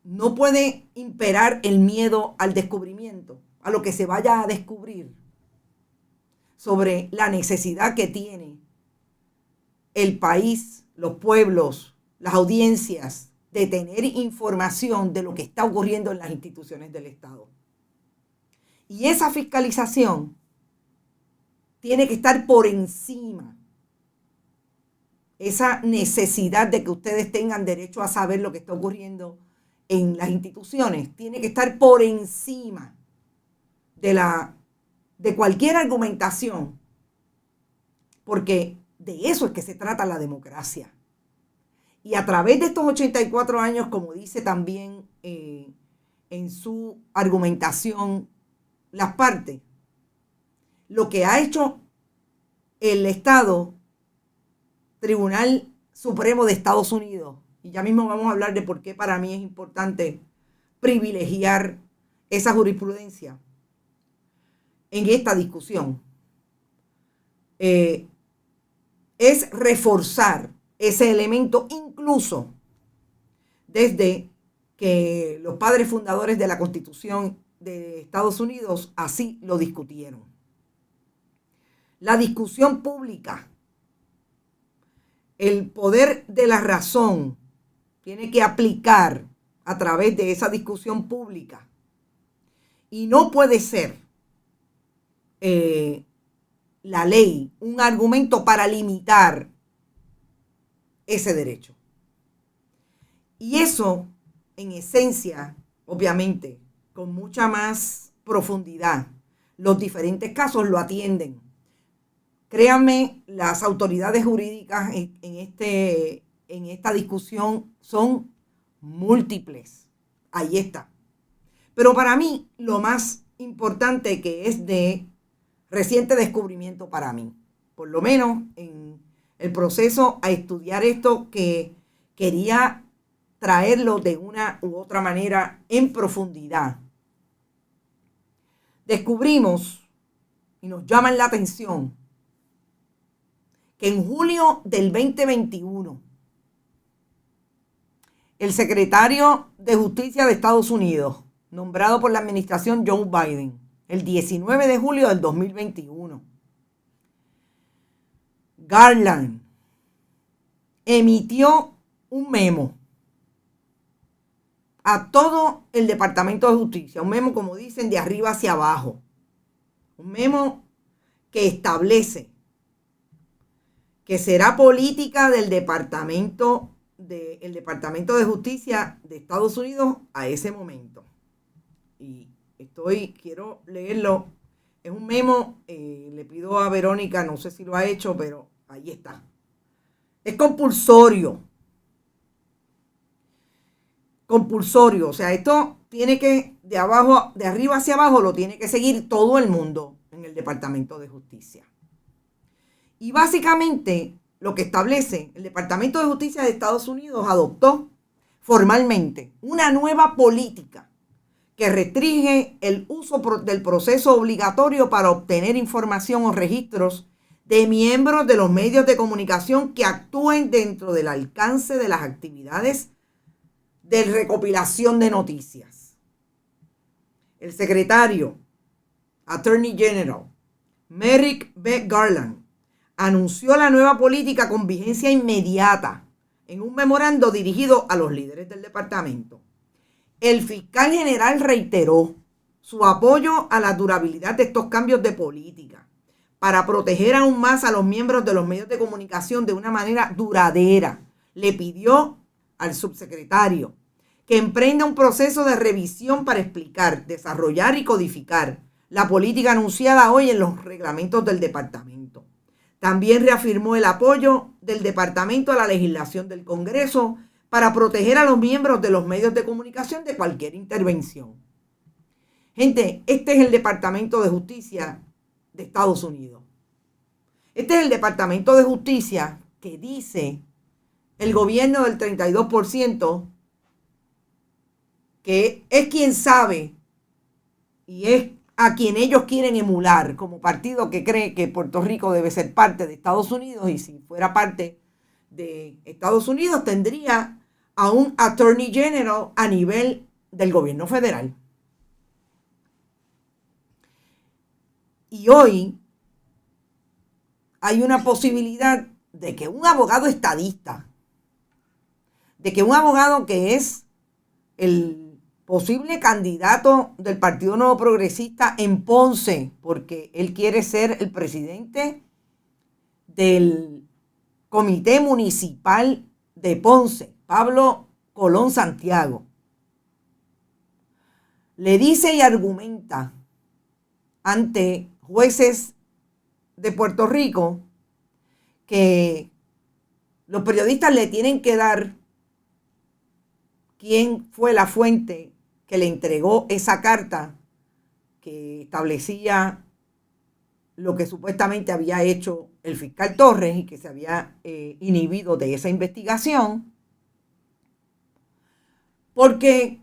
No puede imperar el miedo al descubrimiento, a lo que se vaya a descubrir sobre la necesidad que tiene el país, los pueblos, las audiencias, de tener información de lo que está ocurriendo en las instituciones del Estado. Y esa fiscalización tiene que estar por encima. Esa necesidad de que ustedes tengan derecho a saber lo que está ocurriendo en las instituciones tiene que estar por encima de cualquier argumentación, porque de eso es que se trata la democracia. Y a través de estos 84 años, como dice también en su argumentación las partes, lo que ha hecho el Estado, Tribunal Supremo de Estados Unidos, y ya mismo vamos a hablar de por qué para mí es importante privilegiar esa jurisprudencia en esta discusión, es reforzar ese elemento, incluso desde que los padres fundadores de la Constitución de Estados Unidos así lo discutieron. La discusión pública, el poder de la razón, tiene que aplicar a través de esa discusión pública. Y no puede ser la ley un argumento para limitar ese derecho. Y eso, en esencia, obviamente, con mucha más profundidad, los diferentes casos lo atienden. Créanme, las autoridades jurídicas en esta discusión son múltiples. Ahí está. Pero para mí, lo más importante, que es de reciente descubrimiento para mí, por lo menos en el proceso a estudiar esto, que quería traerlo de una u otra manera en profundidad, descubrimos y nos llaman la atención que en julio del 2021 el secretario de Justicia de Estados Unidos, nombrado por la administración Joe Biden, el 19 de julio del 2021, Garland emitió un memo a todo el Departamento de Justicia, un memo, como dicen, de arriba hacia abajo, un memo que establece que será política del Departamento de Justicia de Estados Unidos a ese momento. Y quiero leerlo. Es un memo, le pido a Verónica, no sé si lo ha hecho, pero ahí está. Es compulsorio. Compulsorio, o sea, esto tiene que, de arriba hacia abajo, lo tiene que seguir todo el mundo en el Departamento de Justicia. Y básicamente lo que establece el Departamento de Justicia de Estados Unidos adoptó formalmente una nueva política que restringe el uso del proceso obligatorio para obtener información o registros de miembros de los medios de comunicación que actúen dentro del alcance de las actividades de recopilación de noticias. El secretario, Attorney General, Merrick B. Garland, anunció la nueva política con vigencia inmediata en un memorando dirigido a los líderes del departamento. El fiscal general reiteró su apoyo a la durabilidad de estos cambios de política para proteger aún más a los miembros de los medios de comunicación de una manera duradera. Le pidió al subsecretario que emprenda un proceso de revisión para explicar, desarrollar y codificar la política anunciada hoy en los reglamentos del departamento. También reafirmó el apoyo del departamento a la legislación del Congreso para proteger a los miembros de los medios de comunicación de cualquier intervención. Gente, este es el Departamento de Justicia de Estados Unidos. Este es el Departamento de Justicia que dice el gobierno del 32%, que es quien sabe y es a quien ellos quieren emular como partido que cree que Puerto Rico debe ser parte de Estados Unidos, y si fuera parte de Estados Unidos tendría a un Attorney General a nivel del gobierno federal. Y hoy hay una posibilidad de que un abogado estadista, de que un abogado que es el posible candidato del Partido Nuevo Progresista en Ponce, porque él quiere ser el presidente del Comité Municipal de Ponce, Pablo Colón Santiago, le dice y argumenta ante jueces de Puerto Rico que los periodistas le tienen que dar quién fue la fuente que le entregó esa carta que establecía lo que supuestamente había hecho el fiscal Torres y que se había inhibido de esa investigación, porque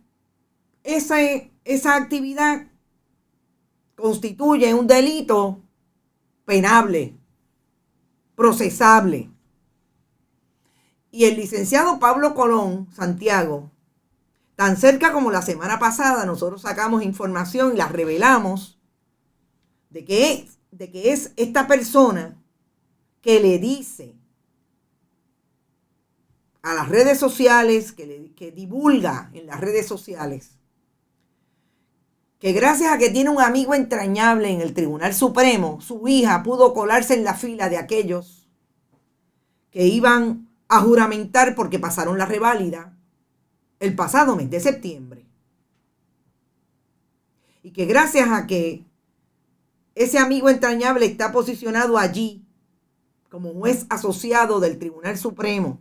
esa actividad constituye un delito penable, procesable. Y el licenciado Pablo Colón Santiago, tan cerca como la semana pasada, nosotros sacamos información y la revelamos de que es esta persona que le dice a las redes sociales, que divulga en las redes sociales, que gracias a que tiene un amigo entrañable en el Tribunal Supremo, su hija pudo colarse en la fila de aquellos que iban a juramentar porque pasaron la reválida el pasado mes de septiembre. Y que gracias a que ese amigo entrañable está posicionado allí como juez asociado del Tribunal Supremo,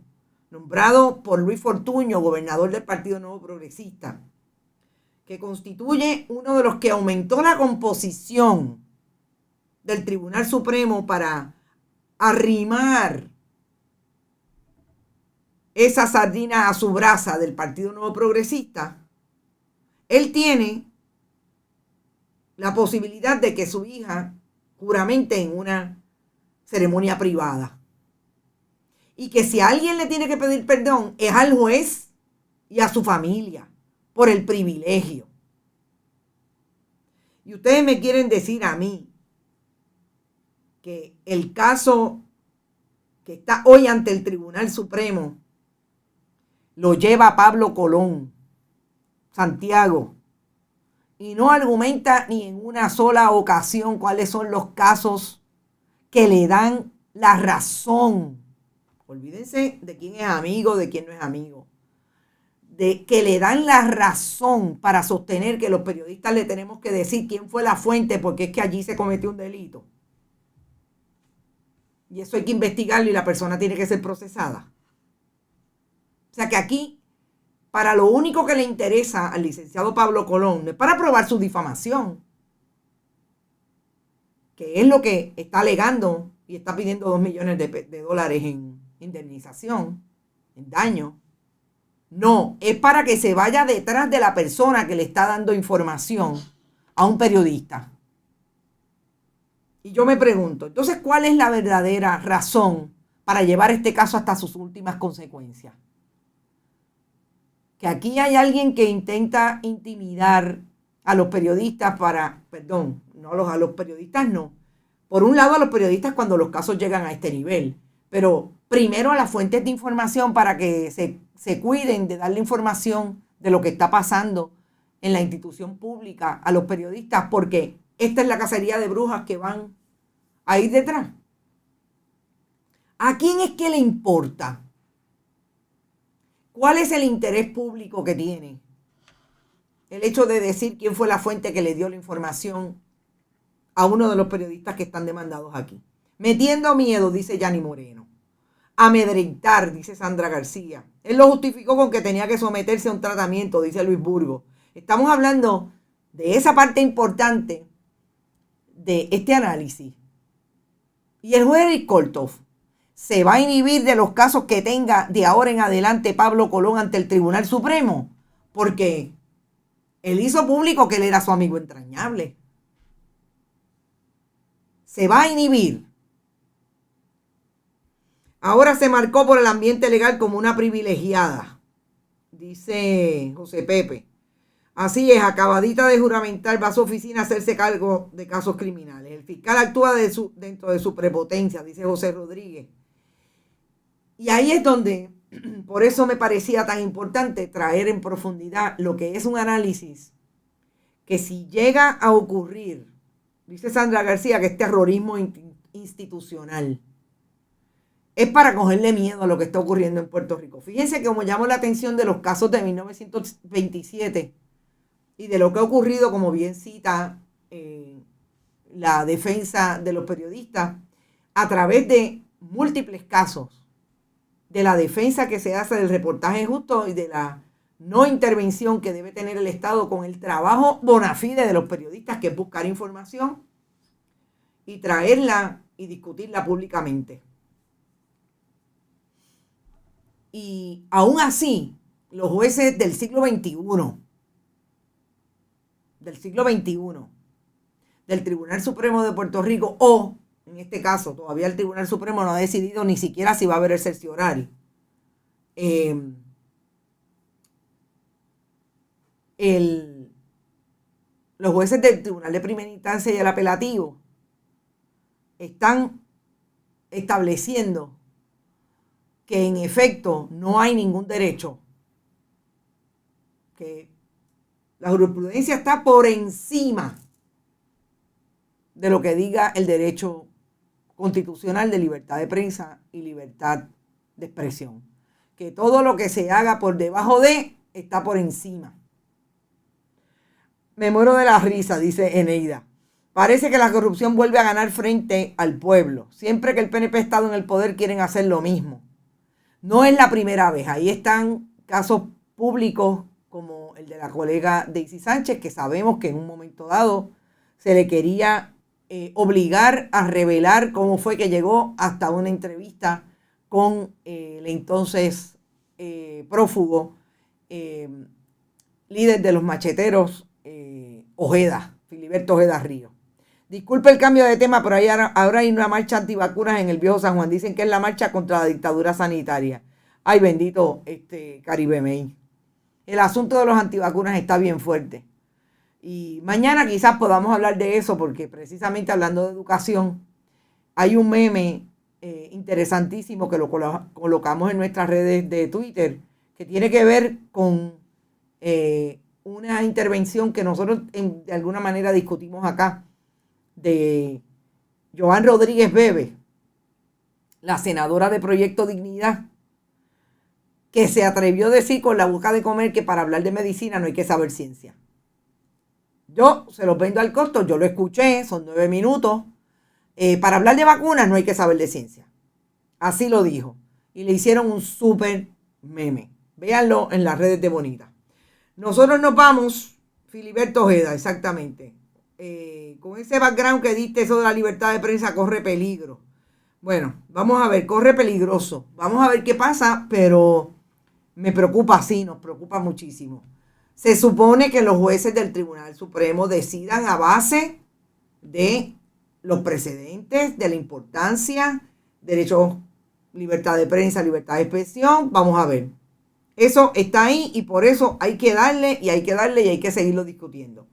nombrado por Luis Fortuño, gobernador del Partido Nuevo Progresista, que constituye uno de los que aumentó la composición del Tribunal Supremo para arrimar esa sardina a su brasa del Partido Nuevo Progresista, él tiene la posibilidad de que su hija juramente en una ceremonia privada. Y que si alguien le tiene que pedir perdón es al juez y a su familia por el privilegio. Y ustedes me quieren decir a mí que el caso que está hoy ante el Tribunal Supremo lo lleva Pablo Colón, Santiago, y no argumenta ni en una sola ocasión cuáles son los casos que le dan la razón. Olvídense de quién es amigo, de quién no es amigo. De que le dan la razón para sostener que los periodistas le tenemos que decir quién fue la fuente porque es que allí se cometió un delito. Y eso hay que investigarlo y la persona tiene que ser procesada. O sea que aquí, para lo único que le interesa al licenciado Pablo Colón, no es para probar su difamación, que es lo que está alegando y está pidiendo $2 millones de dólares en indemnización, en daño. No, es para que se vaya detrás de la persona que le está dando información a un periodista. Y yo me pregunto, entonces, ¿cuál es la verdadera razón para llevar este caso hasta sus últimas consecuencias? Que aquí hay alguien que intenta intimidar a los periodistas a los periodistas no. Por un lado a los periodistas cuando los casos llegan a este nivel, pero primero a las fuentes de información para que se cuiden de darle información de lo que está pasando en la institución pública a los periodistas, porque esta es la cacería de brujas que van a ir detrás. ¿A quién es que le importa? ¿Cuál es el interés público que tiene el hecho de decir quién fue la fuente que le dio la información a uno de los periodistas que están demandados aquí? Metiendo miedo, dice Yanni Moreno. Amedrentar, dice Sandra García. Él lo justificó con que tenía que someterse a un tratamiento, dice Luis Burgos. Estamos hablando de esa parte importante de este análisis. Y el juez Eric Kolthoff se va a inhibir de los casos que tenga de ahora en adelante Pablo Colón ante el Tribunal Supremo, porque él hizo público que él era su amigo entrañable. Se va a inhibir. Ahora se marcó por el ambiente legal como una privilegiada, dice José Pepe. Así es, acabadita de juramentar, va a su oficina a hacerse cargo de casos criminales. El fiscal actúa dentro de su prepotencia, dice José Rodríguez. Y ahí es donde, por eso me parecía tan importante traer en profundidad lo que es un análisis que si llega a ocurrir, dice Sandra García, que es terrorismo institucional. Es para cogerle miedo a lo que está ocurriendo en Puerto Rico. Fíjense que como llamo la atención de los casos de 1927 y de lo que ha ocurrido, como bien cita la defensa de los periodistas, a través de múltiples casos, de la defensa que se hace del reportaje justo y de la no intervención que debe tener el Estado con el trabajo bona fide de los periodistas, que es buscar información y traerla y discutirla públicamente. Y aún así, los jueces del siglo XXI, del Tribunal Supremo de Puerto Rico, o en este caso, todavía el Tribunal Supremo no ha decidido ni siquiera si va a haber el cerciorario. Los jueces del Tribunal de Primera Instancia y el Apelativo están estableciendo que en efecto no hay ningún derecho, que la jurisprudencia está por encima de lo que diga el derecho constitucional de libertad de prensa y libertad de expresión. Que todo lo que se haga por debajo de está por encima. Me muero de la risa, dice Eneida. Parece que la corrupción vuelve a ganar frente al pueblo. Siempre que el PNP ha estado en el poder quieren hacer lo mismo. No es la primera vez. Ahí están casos públicos como el de la colega Daisy Sánchez, que sabemos que en un momento dado se le quería obligar a revelar cómo fue que llegó hasta una entrevista con el entonces prófugo, líder de los macheteros, Ojeda, Filiberto Ojeda Ríos. Disculpe el cambio de tema, pero ahora hay una marcha antivacunas en el Viejo San Juan. Dicen que es la marcha contra la dictadura sanitaria. Ay, bendito Caribe Main. El asunto de los antivacunas está bien fuerte. Y mañana quizás podamos hablar de eso, porque precisamente hablando de educación, hay un meme interesantísimo que lo colocamos en nuestras redes de Twitter, que tiene que ver con una intervención que nosotros de alguna manera discutimos acá, de Joan Rodríguez Bebe, la senadora de Proyecto Dignidad, que se atrevió a decir con la boca de comer que para hablar de medicina no hay que saber ciencia. Yo se los vendo al costo, yo lo escuché, son 9 minutos. Para hablar de vacunas no hay que saber de ciencia. Así lo dijo. Y le hicieron un súper meme. Véanlo en las redes de Bonita. Nosotros nos vamos, Filiberto Ojeda, exactamente. Con ese background que diste, eso de la libertad de prensa corre peligro. Bueno, vamos a ver, corre peligroso. Vamos a ver qué pasa, pero me preocupa, sí, nos preocupa muchísimo. Se supone que los jueces del Tribunal Supremo decidan a base de los precedentes, de la importancia, derechos, libertad de prensa, libertad de expresión. Vamos a ver. Eso está ahí y por eso hay que darle y hay que darle y hay que seguirlo discutiendo.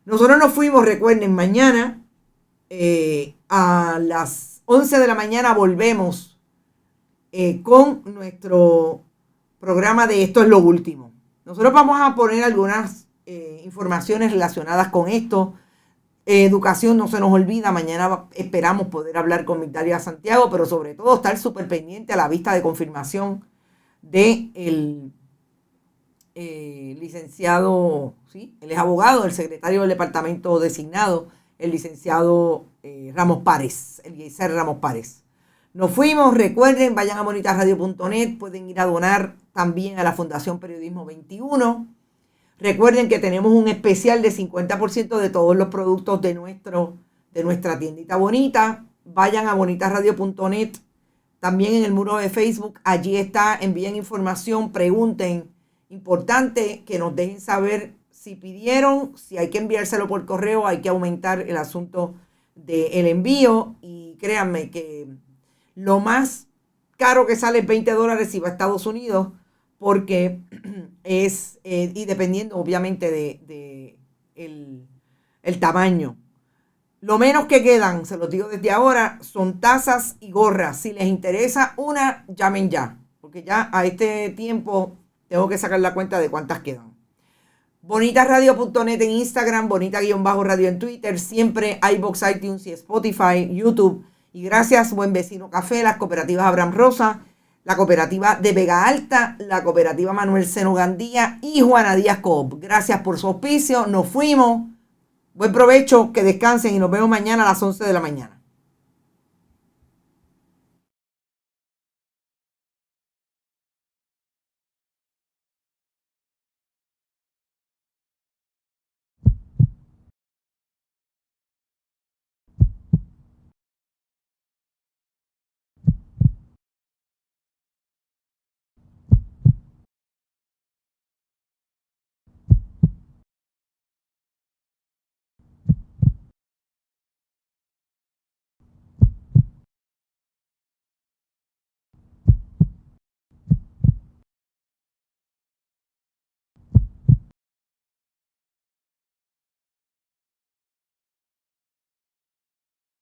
Nosotros nos fuimos, recuerden, mañana a las 11 de la mañana volvemos con nuestro programa de Esto es lo Último. Nosotros vamos a poner algunas informaciones relacionadas con esto. Educación no se nos olvida. Mañana esperamos poder hablar con Migdalia Santiago, pero sobre todo estar súper pendiente a la vista de confirmación del licenciado, ¿sí? Él es abogado, el secretario del departamento designado, el licenciado Ramos Párez, Eliezer Ramos Párez. Nos fuimos, recuerden, vayan a bonitasradio.net, pueden ir a donar también a la Fundación Periodismo 21. Recuerden que tenemos un especial de 50% de todos los productos de nuestra tiendita bonita. Vayan a bonitasradio.net, también en el muro de Facebook, allí está, envíen información, pregunten. Importante que nos dejen saber si pidieron, si hay que enviárselo por correo, hay que aumentar el asunto del envío. Y créanme que lo más caro que sale es $20 si va a Estados Unidos, porque es, y dependiendo obviamente de el tamaño. Lo menos que quedan, se los digo desde ahora, son tazas y gorras. Si les interesa una, llamen ya, porque ya a este tiempo tengo que sacar la cuenta de cuántas quedan. Bonitasradio.net en Instagram, bonita-radio en Twitter, siempre iVoox, iTunes y Spotify, YouTube. Y gracias, Buen Vecino Café, las cooperativas Abraham Rosa, la cooperativa de Vega Alta, la cooperativa Manuel Seno Gandía y Juana Díaz Coop. Gracias por su auspicio, nos fuimos. Buen provecho, que descansen y nos vemos mañana a las 11 de la mañana.